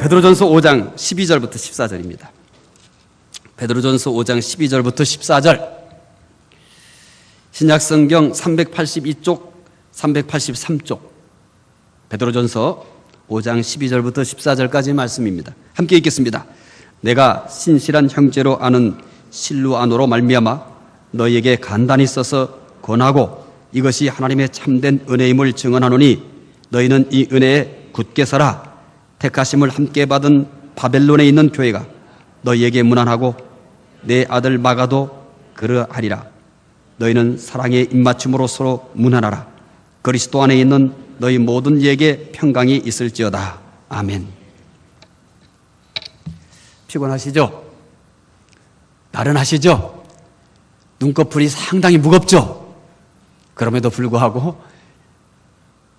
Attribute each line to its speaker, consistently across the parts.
Speaker 1: 베드로전서 5장 12절부터 14절입니다. 베드로전서 5장 12절부터 14절. 신약성경 382쪽, 383쪽. 베드로전서 5장 12절부터 14절까지 말씀입니다. 함께 읽겠습니다. 내가 신실한 형제로 아는 실루아노로 말미암아 너희에게 간단히 써서 권하고 이것이 하나님의 참된 은혜임을 증언하노니 너희는 이 은혜에 굳게 서라. 택하심을 함께 받은 바벨론에 있는 교회가 너희에게 문안하고 내 아들 마가도 그러하리라. 너희는 사랑의 입맞춤으로 서로 문안하라. 그리스도 안에 있는 너희 모든 이에게 평강이 있을지어다. 아멘. 피곤하시죠? 나른하시죠? 눈꺼풀이 상당히 무겁죠? 그럼에도 불구하고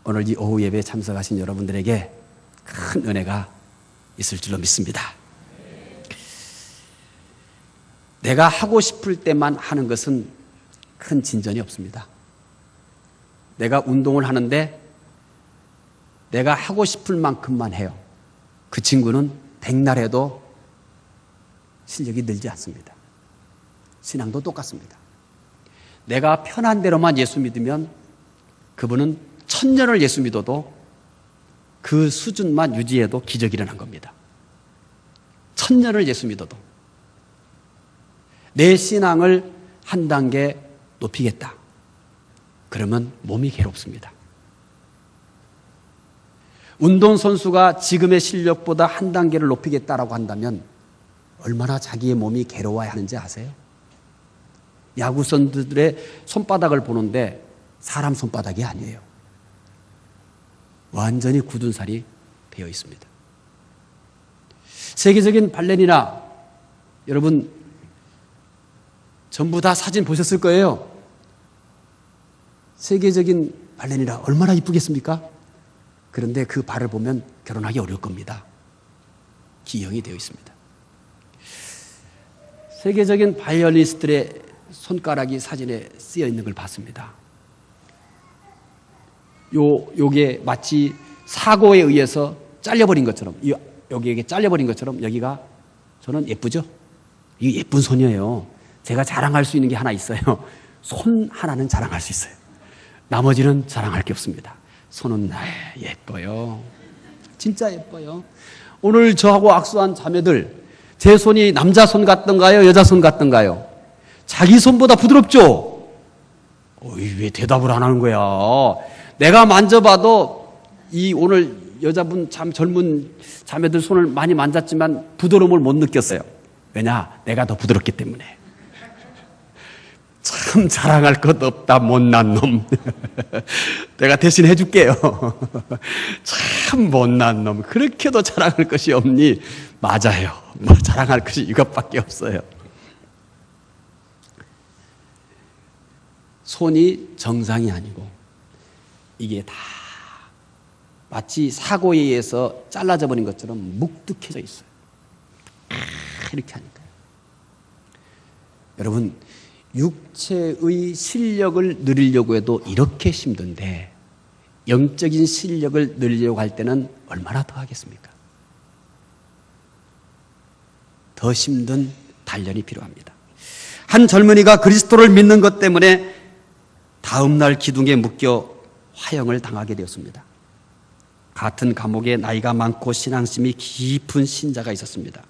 Speaker 1: 오늘 이 오후 예배에 참석하신 여러분들에게 큰 은혜가 있을 줄로 믿습니다. 내가 하고 싶을 때만 하는 것은 큰 진전이 없습니다. 내가 운동을 하는데 내가 하고 싶을 만큼만 해요. 그 친구는 백날 해도 실력이 늘지 않습니다. 신앙도 똑같습니다. 내가 편한 대로만 예수 믿으면 그분은 1000년을 예수 믿어도 그 수준만 유지해도 기적이 일어난 겁니다. 1000년을 예수 믿어도 내 신앙을 한 단계 높이겠다. 그러면 몸이 괴롭습니다. 운동선수가 지금의 실력보다 한 단계를 높이겠다라고 한다면 얼마나 자기의 몸이 괴로워야 하는지 아세요? 야구선수들의 손바닥을 보는데 사람 손바닥이 아니에요. 완전히 굳은 살이 배어 있습니다. 세계적인 발레리나 여러분 전부 다 사진 보셨을 거예요. 세계적인 발레리나 얼마나 이쁘겠습니까? 그런데 그 발을 보면 결혼하기 어려울 겁니다. 기형이 되어 있습니다. 세계적인 바이올리니스트들의 손가락이 사진에 쓰여 있는 걸 봤습니다. 요게 마치 사고에 의해서 잘려버린 것처럼, 여기에 잘려버린 것처럼 여기가 저는 예쁘죠? 이게 예쁜 손이에요. 제가 자랑할 수 있는 게 하나 있어요. 손 하나는 자랑할 수 있어요. 나머지는 자랑할 게 없습니다. 손은 예뻐요. 진짜 예뻐요. 오늘 저하고 악수한 자매들, 제 손이 남자 손 같던가요? 여자 손 같던가요? 자기 손보다 부드럽죠? 왜 대답을 안 하는 거야? 내가 만져봐도 이 오늘 여자분 참 젊은 자매들 손을 많이 만졌지만 부드러움을 못 느꼈어요. 왜냐? 내가 더 부드럽기 때문에. 참 자랑할 것 없다 못난 놈. 내가 대신 해줄게요. 참 못난 놈. 그렇게도 자랑할 것이 없니? 맞아요. 뭐 자랑할 것이 이것밖에 없어요. 손이 정상이 아니고 이게 다 마치 사고에 의해서 잘라져 버린 것처럼 묵뚝해져 있어요. 이렇게 하니까요. 여러분, 육체의 실력을 누리려고 해도 이렇게 힘든데 영적인 실력을 누리려고 할 때는 얼마나 더 하겠습니까? 더 힘든 단련이 필요합니다. 한 젊은이가 그리스도를 믿는 것 때문에 다음날 기둥에 묶여 화형을 당하게 되었습니다. 같은 감옥에 나이가 많고 신앙심이 깊은 신자가 있었습니다.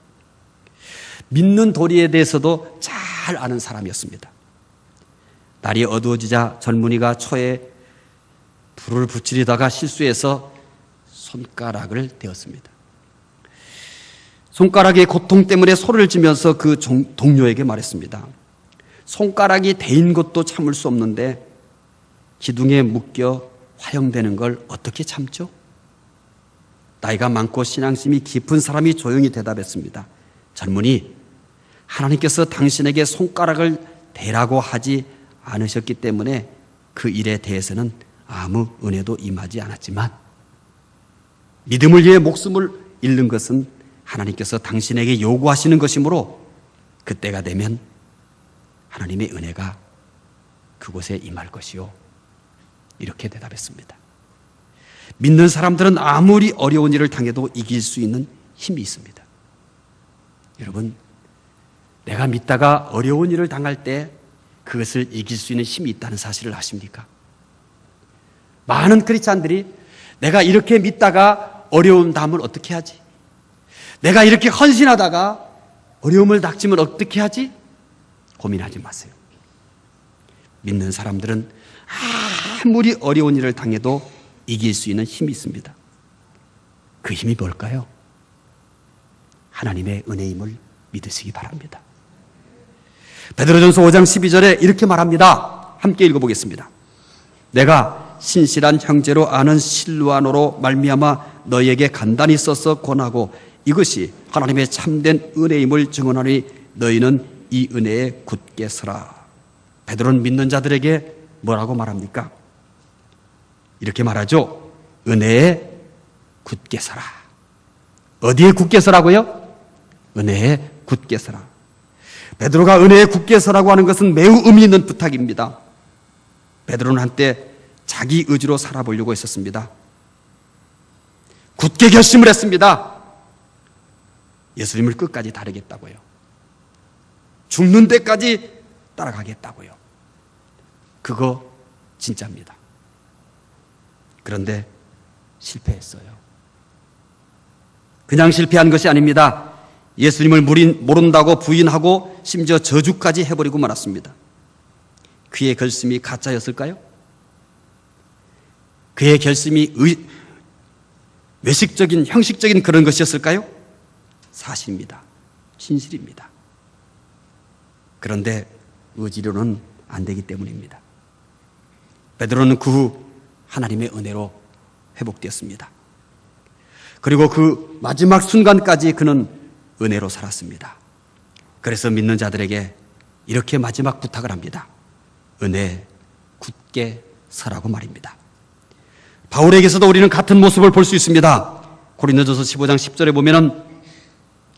Speaker 1: 믿는 도리에 대해서도 잘 아는 사람이었습니다. 날이 어두워지자 젊은이가 초에 불을 붙이려다가 실수해서 손가락을 대었습니다. 손가락의 고통 때문에 소리를 지면서 그 동료에게 말했습니다. 손가락이 대인 것도 참을 수 없는데 기둥에 묶여 화형되는 걸 어떻게 참죠? 나이가 많고 신앙심이 깊은 사람이 조용히 대답했습니다. 젊은이, 하나님께서 당신에게 손가락을 대라고 하지 않으셨기 때문에 그 일에 대해서는 아무 은혜도 임하지 않았지만 믿음을 위해 목숨을 잃는 것은 하나님께서 당신에게 요구하시는 것이므로 그때가 되면 하나님의 은혜가 그곳에 임할 것이요. 이렇게 대답했습니다. 믿는 사람들은 아무리 어려운 일을 당해도 이길 수 있는 힘이 있습니다. 여러분, 내가 믿다가 어려운 일을 당할 때 그것을 이길 수 있는 힘이 있다는 사실을 아십니까? 많은 크리스찬들이 내가 이렇게 믿다가 어려움 닿으면 어떻게 하지? 내가 이렇게 헌신하다가 어려움을 닥치면 어떻게 하지? 고민하지 마세요. 믿는 사람들은 아무리 어려운 일을 당해도 이길 수 있는 힘이 있습니다. 그 힘이 뭘까요? 하나님의 은혜임을 믿으시기 바랍니다. 베드로전서 5장 12절에 이렇게 말합니다. 함께 읽어보겠습니다. 내가 신실한 형제로 아는 실루아노로 말미암아 너희에게 간단히 써서 권하고 이것이 하나님의 참된 은혜임을 증언하니 너희는 이 은혜에 굳게 서라. 베드로는 믿는 자들에게 뭐라고 말합니까? 이렇게 말하죠. 은혜에 굳게 서라. 어디에 굳게 서라고요? 은혜에 굳게 서라. 베드로가 은혜에 굳게 서라고 하는 것은 매우 의미 있는 부탁입니다. 베드로는 한때 자기 의지로 살아보려고 했었습니다. 굳게 결심을 했습니다. 예수님을 끝까지 따르겠다고요. 죽는 데까지 따라가겠다고요. 그거 진짜입니다. 그런데 실패했어요. 그냥 실패한 것이 아닙니다. 예수님을 모른다고 부인하고 심지어 저주까지 해버리고 말았습니다. 그의 결심이 가짜였을까요? 그의 결심이 외식적인, 형식적인 그런 것이었을까요? 사실입니다. 진실입니다. 그런데 의지로는 안 되기 때문입니다. 베드로는 그 후 하나님의 은혜로 회복되었습니다. 그리고 그 마지막 순간까지 그는 은혜로 살았습니다. 그래서 믿는 자들에게 이렇게 마지막 부탁을 합니다. 은혜 굳게 서라고 말입니다. 바울에게서도 우리는 같은 모습을 볼 수 있습니다. 고린도전서 15장 10절에 보면은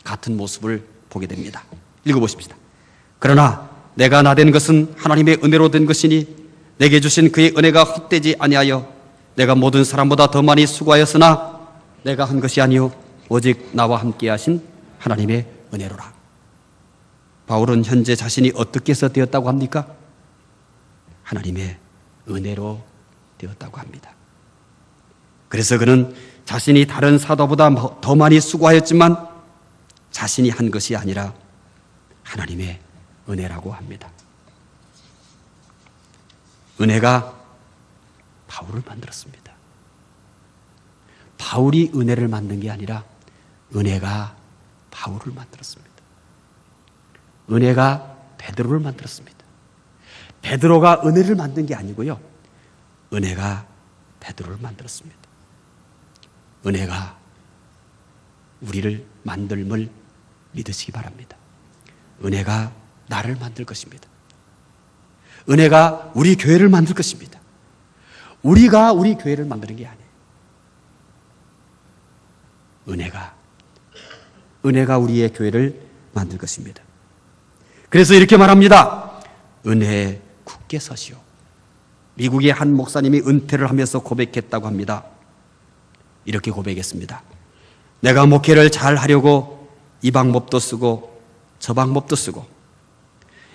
Speaker 1: 같은 모습을 보게 됩니다. 읽어보십시다. 그러나 내가 나된 것은 하나님의 은혜로 된 것이니 내게 주신 그의 은혜가 헛되지 아니하여 내가 모든 사람보다 더 많이 수고하였으나 내가 한 것이 아니요 오직 나와 함께 하신 하나님의 은혜로라. 바울은 현재 자신이 어떻게 해서 되었다고 합니까? 하나님의 은혜로 되었다고 합니다. 그래서 그는 자신이 다른 사도보다 더 많이 수고하였지만 자신이 한 것이 아니라 하나님의 은혜라고 합니다. 은혜가 바울을 만들었습니다. 바울이 은혜를 만든 게 아니라 은혜가 바울을 만들었습니다. 은혜가 베드로를 만들었습니다. 베드로가 은혜를 만든 게 아니고요. 은혜가 베드로를 만들었습니다. 은혜가 우리를 만들음을 믿으시기 바랍니다. 은혜가 나를 만들 것입니다. 은혜가 우리 교회를 만들 것입니다. 우리가 우리 교회를 만드는 게 아니에요. 은혜가 우리의 교회를 만들 것입니다. 그래서 이렇게 말합니다. 은혜에 굳게 서시오. 미국의 한 목사님이 은퇴를 하면서 고백했다고 합니다. 이렇게 고백했습니다. 내가 목회를 잘 하려고 이 방법도 쓰고 저 방법도 쓰고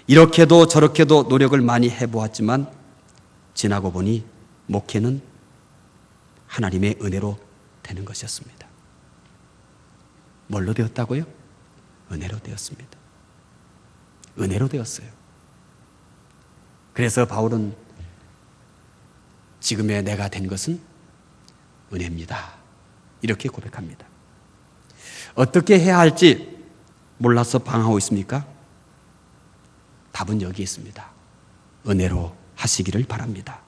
Speaker 1: 이렇게도 저렇게도 노력을 많이 해보았지만 지나고 보니 목회는 하나님의 은혜로 되는 것이었습니다. 뭘로 되었다고요? 은혜로 되었습니다. 은혜로 되었어요. 그래서 바울은 지금의 내가 된 것은 은혜입니다. 이렇게 고백합니다. 어떻게 해야 할지 몰라서 방황하고 있습니까? 답은 여기 있습니다. 은혜로 하시기를 바랍니다.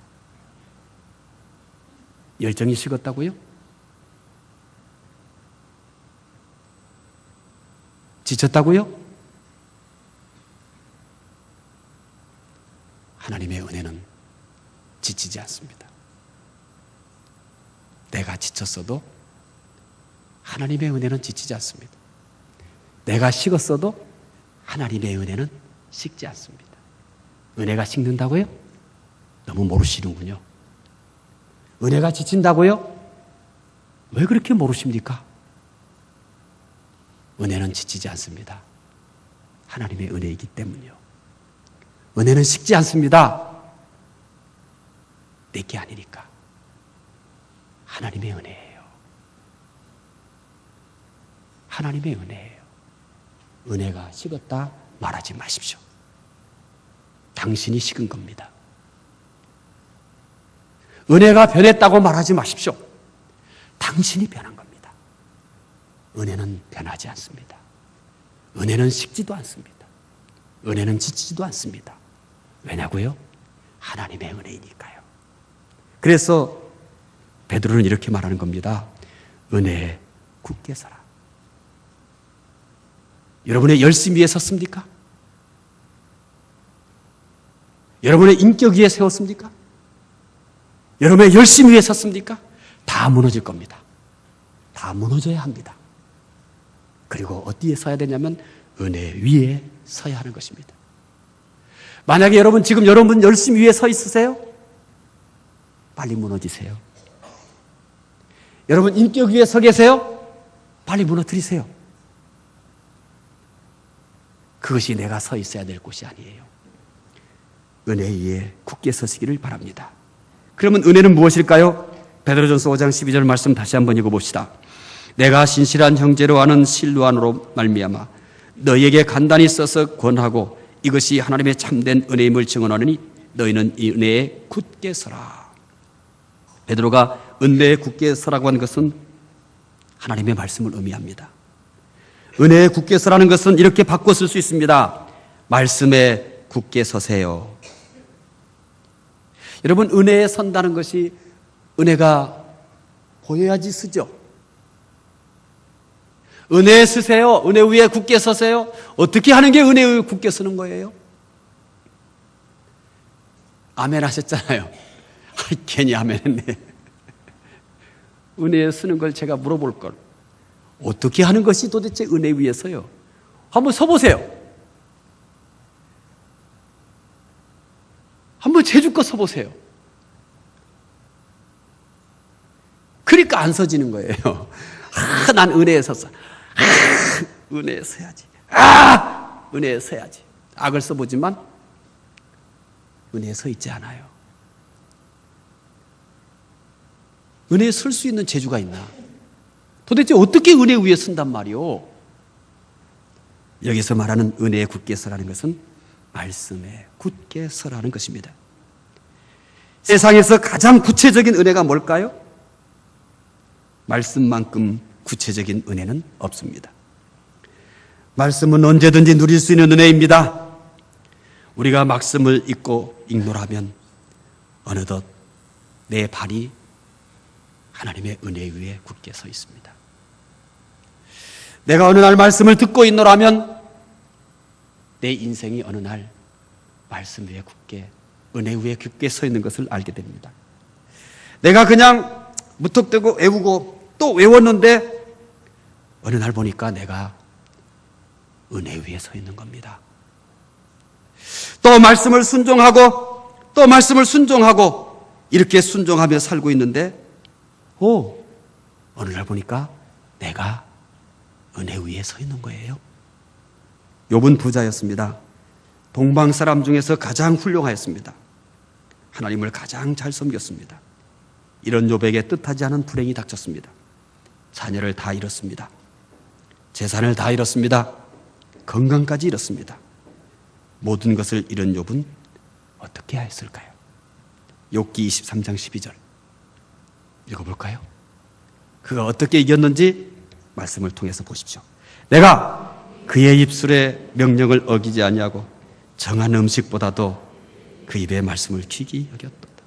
Speaker 1: 열정이 식었다고요? 지쳤다고요? 하나님의 은혜는 지치지 않습니다. 내가 지쳤어도 하나님의 은혜는 지치지 않습니다. 내가 식었어도 하나님의 은혜는 식지 않습니다. 은혜가 식는다고요? 너무 모르시는군요. 은혜가 지친다고요? 왜 그렇게 모르십니까? 은혜는 지치지 않습니다. 하나님의 은혜이기 때문이요. 은혜는 식지 않습니다. 내게 아니니까. 하나님의 은혜예요. 하나님의 은혜예요. 은혜가 식었다 말하지 마십시오. 당신이 식은 겁니다. 은혜가 변했다고 말하지 마십시오. 당신이 변한 겁니다. 은혜는 변하지 않습니다. 은혜는 식지도 않습니다. 은혜는 지치지도 않습니다. 왜냐고요? 하나님의 은혜이니까요. 그래서 베드로는 이렇게 말하는 겁니다. 은혜에 굳게 서라. 여러분의 열심 위에 섰습니까? 여러분의 인격 위에 세웠습니까? 여러분의 열심 위에 섰습니까? 다 무너질 겁니다. 다 무너져야 합니다. 그리고 어디에 서야 되냐면 은혜 위에 서야 하는 것입니다. 만약에 지금 여러분 열심 위에 서 있으세요? 빨리 무너지세요. 여러분 인격 위에 서 계세요? 빨리 무너뜨리세요. 그것이 내가 서 있어야 될 곳이 아니에요. 은혜 위에 굳게 서시기를 바랍니다. 그러면 은혜는 무엇일까요? 베드로전서 5장 12절 말씀 다시 한번 읽어봅시다. 내가 신실한 형제로 아는 실로안으로 말미암아 너희에게 간단히 써서 권하고 이것이 하나님의 참된 은혜임을 증언하느니 너희는 이 은혜에 굳게 서라. 베드로가 은혜에 굳게 서라고 한 것은 하나님의 말씀을 의미합니다. 은혜에 굳게 서라는 것은 이렇게 바꿔 쓸 수 있습니다. 말씀에 굳게 서세요. 여러분, 은혜에 선다는 것이 은혜가 보여야지 쓰죠. 은혜에 서세요. 은혜 위에 굳게 서세요. 어떻게 하는 게 은혜 위에 굳게 서는 거예요? 아멘 하셨잖아요. 괜히 아멘 했네. 은혜에 서는 걸 제가 물어볼 걸. 어떻게 하는 것이 도대체 은혜 위에 서요? 한번 서보세요. 한번 제주껏 서보세요. 그러니까 안 서지는 거예요. 난 은혜에 섰어. 은혜에 서야지. 은혜에 서야지. 악을 써보지만 은혜에 서 있지 않아요. 은혜에 설 수 있는 재주가 있나? 도대체 어떻게 은혜 위에 선단 말이오? 여기서 말하는 은혜에 굳게 서라는 것은 말씀에 굳게 서라는 것입니다. 세상에서 가장 구체적인 은혜가 뭘까요? 말씀만큼 구체적인 은혜는 없습니다. 말씀은 언제든지 누릴 수 있는 은혜입니다. 우리가 말씀을 읽고 읽노라면 어느덧 내 발이 하나님의 은혜 위에 굳게 서 있습니다. 내가 어느 날 말씀을 듣고 있노라면 내 인생이 어느 날 말씀 위에 굳게, 은혜 위에 굳게 서 있는 것을 알게 됩니다. 내가 그냥 무턱대고 외우고 또 외웠는데 어느 날 보니까 내가 은혜 위에 서 있는 겁니다. 또 말씀을 순종하고 또 말씀을 순종하고 이렇게 순종하며 살고 있는데 어느 날 보니까 내가 은혜 위에 서 있는 거예요. 욥은 부자였습니다. 동방 사람 중에서 가장 훌륭하였습니다. 하나님을 가장 잘 섬겼습니다. 이런 욥에게 뜻하지 않은 불행이 닥쳤습니다. 자녀를 다 잃었습니다. 재산을 다 잃었습니다. 건강까지 잃었습니다. 모든 것을 잃은 욥은 어떻게 했을까요? 욥기 23장 12절 읽어볼까요? 그가 어떻게 이겼는지 말씀을 통해서 보십시오. 내가 그의 입술의 명령을 어기지 아니하고 정한 음식보다도 그 입의 말씀을 귀히 여겼도다.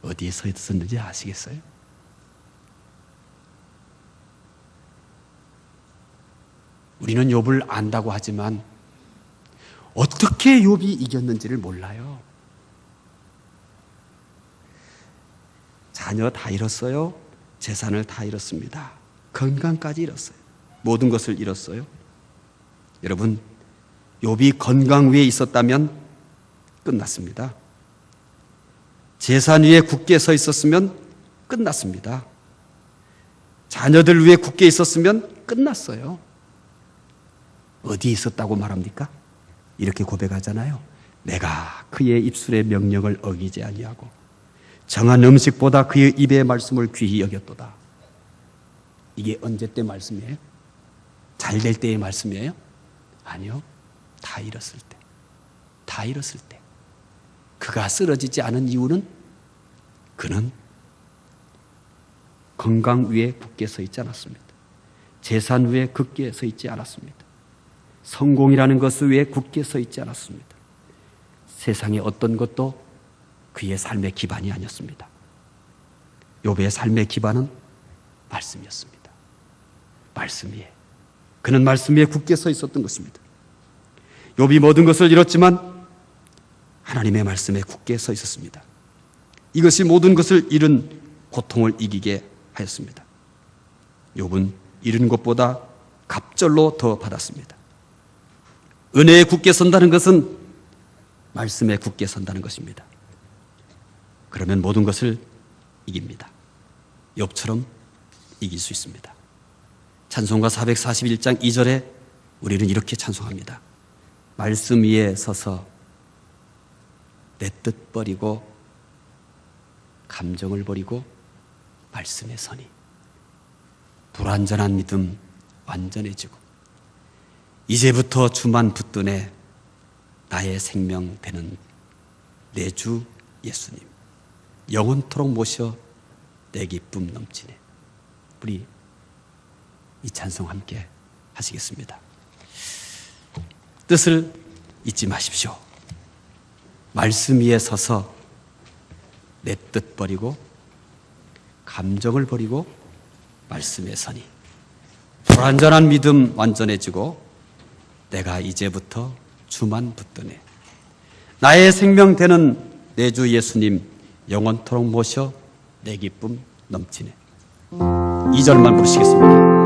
Speaker 1: 어디에 서 있었는지 아시겠어요? 우리는 욥을 안다고 하지만 어떻게 욥이 이겼는지를 몰라요. 자녀 다 잃었어요. 재산을 다 잃었습니다. 건강까지 잃었어요. 모든 것을 잃었어요. 여러분, 욥이 건강 위에 있었다면 끝났습니다. 재산 위에 굳게 서 있었으면 끝났습니다. 자녀들 위에 굳게 있었으면 끝났어요. 어디에 있었다고 말합니까? 이렇게 고백하잖아요. 내가 그의 입술의 명령을 어기지 아니하고 정한 음식보다 그의 입의 말씀을 귀히 여겼도다. 이게 언제 때 말씀이에요? 잘 될 때의 말씀이에요? 아니요. 다 잃었을 때. 다 잃었을 때. 그가 쓰러지지 않은 이유는 그는 건강 위에 굳게 서 있지 않았습니다. 재산 위에 굳게 서 있지 않았습니다. 성공이라는 것 위에 굳게 서 있지 않았습니다. 세상의 어떤 것도 그의 삶의 기반이 아니었습니다. 욥의 삶의 기반은 말씀이었습니다. 말씀 위에. 그는 말씀 위에 굳게 서 있었던 것입니다. 욥이 모든 것을 잃었지만 하나님의 말씀에 굳게 서 있었습니다. 이것이 모든 것을 잃은 고통을 이기게 하였습니다. 욥은 잃은 것보다 갑절로 더 받았습니다. 은혜에 굳게 선다는 것은 말씀에 굳게 선다는 것입니다. 그러면 모든 것을 이깁니다. 욥처럼 이길 수 있습니다. 찬송가 441장 2절에 우리는 이렇게 찬송합니다. 말씀 위에 서서 내 뜻 버리고 감정을 버리고 말씀에 서니 불완전한 믿음 완전해지고 이제부터 주만 붙드네 나의 생명 되는 내 주 예수님 영원토록 모셔 내 기쁨 넘치네. 우리 이 찬송 함께 하시겠습니다. 뜻을 잊지 마십시오. 말씀 위에 서서 내 뜻 버리고 감정을 버리고 말씀에 서니 불완전한 믿음 완전해지고 내가 이제부터 주만 붙드네 나의 생명 되는 내 주 예수님 영원토록 모셔 내 기쁨 넘치네. 2절만 부르시겠습니다.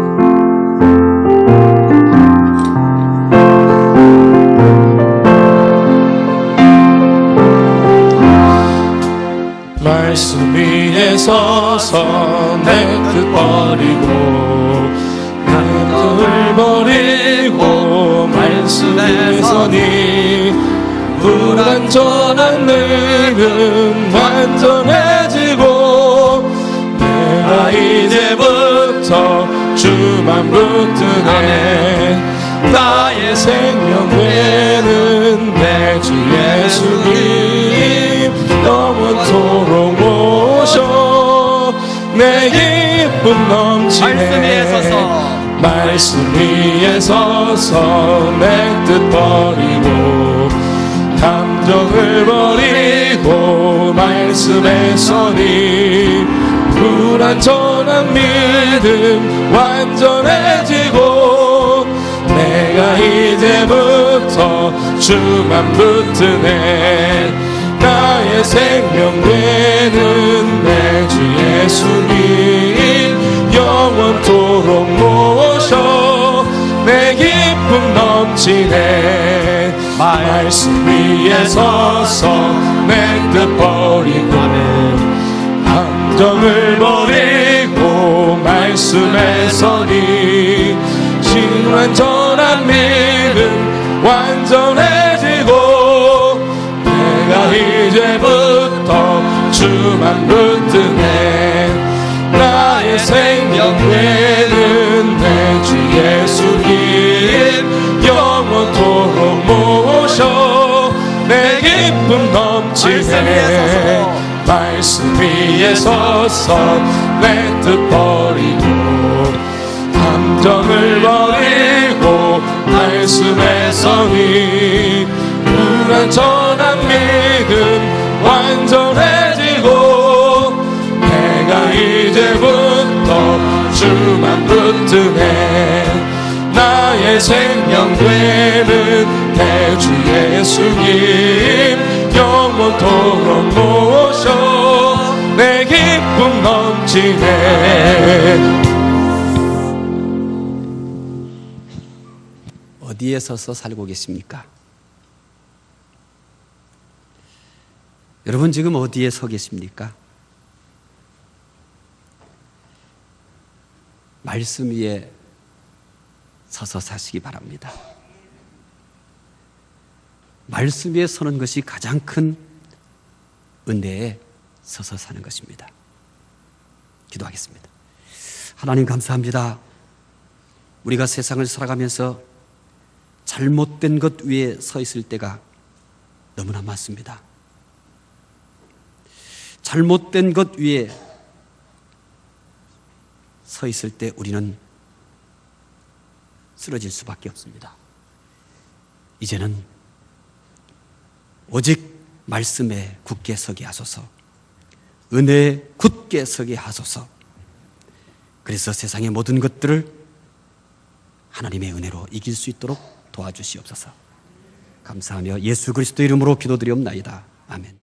Speaker 2: 말씀 위에 서서 내 뜻 버리고 내 뜻을 버리고 말씀에 서니 불완전한 믿음 완전해지고 내가 이제부터 주만 붙드네 나의 생명 되는 내 주 예수님 영원토록 모셔 내 기쁨 넘치네 말씀 위에 서서 내 뜻 버리고 감정을 버리고 말씀에 서니 불완전한 믿음 완전해지고 내가 이제부터 주만 붙드네 나의 생명 되는 내 주 예수님 영원토록 모셔 내 기쁨 넘치네 말씀 위에 서서 내 뜻 버리고 감정을 버리고 말씀에 서니 신완전한 믿음 완전해지고 내가 이제부터 주만 붙드네 나의 생명 되는 내 주 예수님 영원토록 모셔 내 기쁨 넘치네 말씀 위에 서서 내 뜻 버리고 감정을 버리고 말씀에 서니 불완전한 믿음 완전해지고 내가 이제부터 주만 붙드네 나의 생명 되는 내 주 예수님 영원토록 모셔 내 기쁨 넘치네.
Speaker 1: 어디에 서서 살고 계십니까? 여러분 지금 어디에 서 계십니까? 말씀 위에 서서 사시기 바랍니다. 말씀 위에 서는 것이 가장 큰 은혜에 서서 사는 것입니다. 기도하겠습니다. 하나님 감사합니다. 우리가 세상을 살아가면서 잘못된 것 위에 서 있을 때가 너무나 많습니다. 잘못된 것 위에 서 있을 때 우리는 쓰러질 수밖에 없습니다. 이제는 오직 말씀에 굳게 서게 하소서, 은혜에 굳게 서게 하소서. 그래서 세상의 모든 것들을 하나님의 은혜로 이길 수 있도록 도와주시옵소서. 감사하며 예수 그리스도 이름으로 기도드리옵나이다. 아멘.